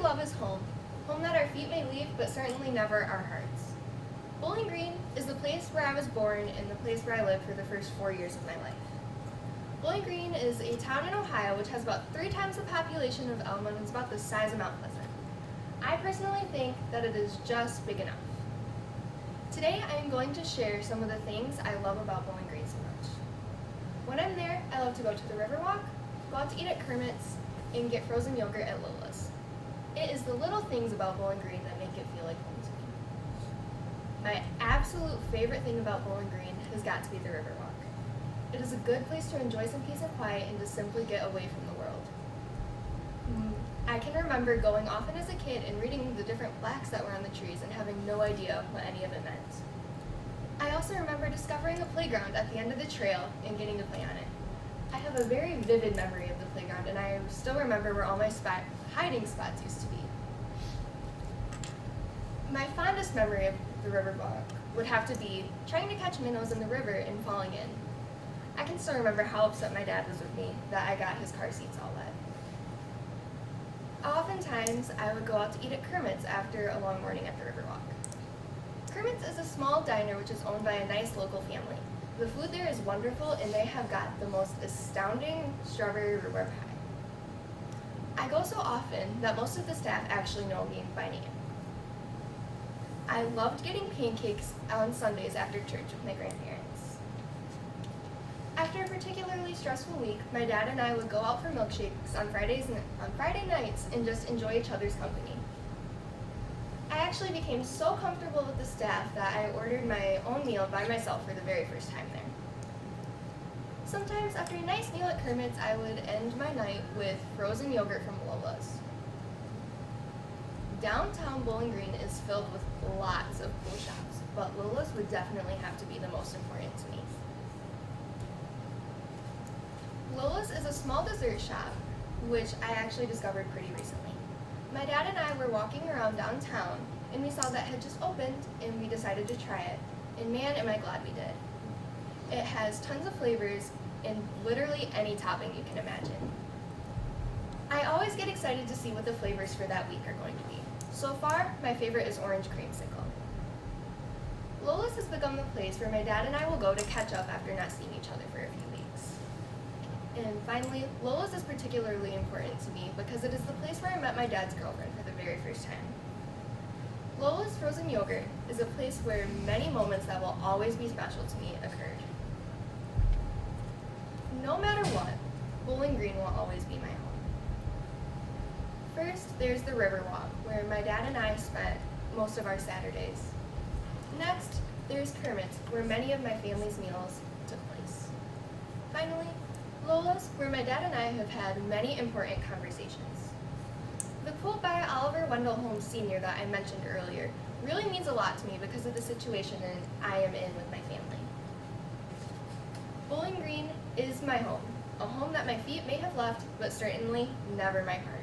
love is home, home that our feet may leave, but certainly never our hearts. Bowling Green is the place where I was born and the place where I lived for the first 4 years of my life. Bowling Green is a town in Ohio which has about 3 times the population of Elma and is about the size of Mount Pleasant. I personally think that it is just big enough. Today I am going to share some of the things I love about Bowling Green so much. When I'm there, I love to go to the Riverwalk, go out to eat at Kermit's, and get frozen yogurt at Lola's. It is the little things about Bowling Green that make it feel like home to me. My absolute favorite thing about Bowling Green has got to be the Riverwalk. It is a good place to enjoy some peace and quiet and to simply get away from the world. I can remember going often as a kid and reading the different plaques that were on the trees and having no idea what any of it meant. I also remember discovering a playground at the end of the trail and getting to play on it. I have a very vivid memory of the playground, and I still remember where all my hiding spots used to be. My fondest memory of the Riverwalk would have to be trying to catch minnows in the river and falling in. I can still remember how upset my dad was with me that I got his car seats all wet. Oftentimes, I would go out to eat at Kermit's after a long morning at the Riverwalk. Kermit's is a small diner which is owned by a nice local family. The food there is wonderful, and they have got the most astounding strawberry rhubarb pie. I go so often that most of the staff actually know me by name. I loved getting pancakes on Sundays after church with my grandparents. After a particularly stressful week, my dad and I would go out for milkshakes on Friday nights and just enjoy each other's company. I actually became so comfortable with the staff that I ordered my own meal by myself for the very first time there. Sometimes after a nice meal at Kermit's, I would end my night with frozen yogurt from Lola's. Downtown Bowling Green is filled with lots of cool shops, but Lola's would definitely have to be the most important to me. Lola's is a small dessert shop, which I actually discovered pretty recently. My dad and I were walking around downtown, and we saw that it had just opened, and we decided to try it. And man, am I glad we did. It has tons of flavors and literally any topping you can imagine. I always get excited to see what the flavors for that week are going to be. So far, my favorite is orange creamsicle. Lola's has become the place where my dad and I will go to catch up after not seeing each other for a few weeks. And finally, Lola's is particularly important to me because it is the place where I met my dad's girlfriend for the very first time. Lola's frozen yogurt is a place where many moments that will always be special to me occurred. No matter what, Bowling Green will always be my home. First, there's the Riverwalk, where my dad and I spent most of our Saturdays. Next, there's Kermit's, where many of my family's meals took place. Finally, Lola's, where my dad and I have had many important conversations. The quote by Oliver Wendell Holmes Sr. that I mentioned earlier really means a lot to me because of the situation I am in with my family. Bowling Green is my home, a home that my feet may have left, but certainly never my heart.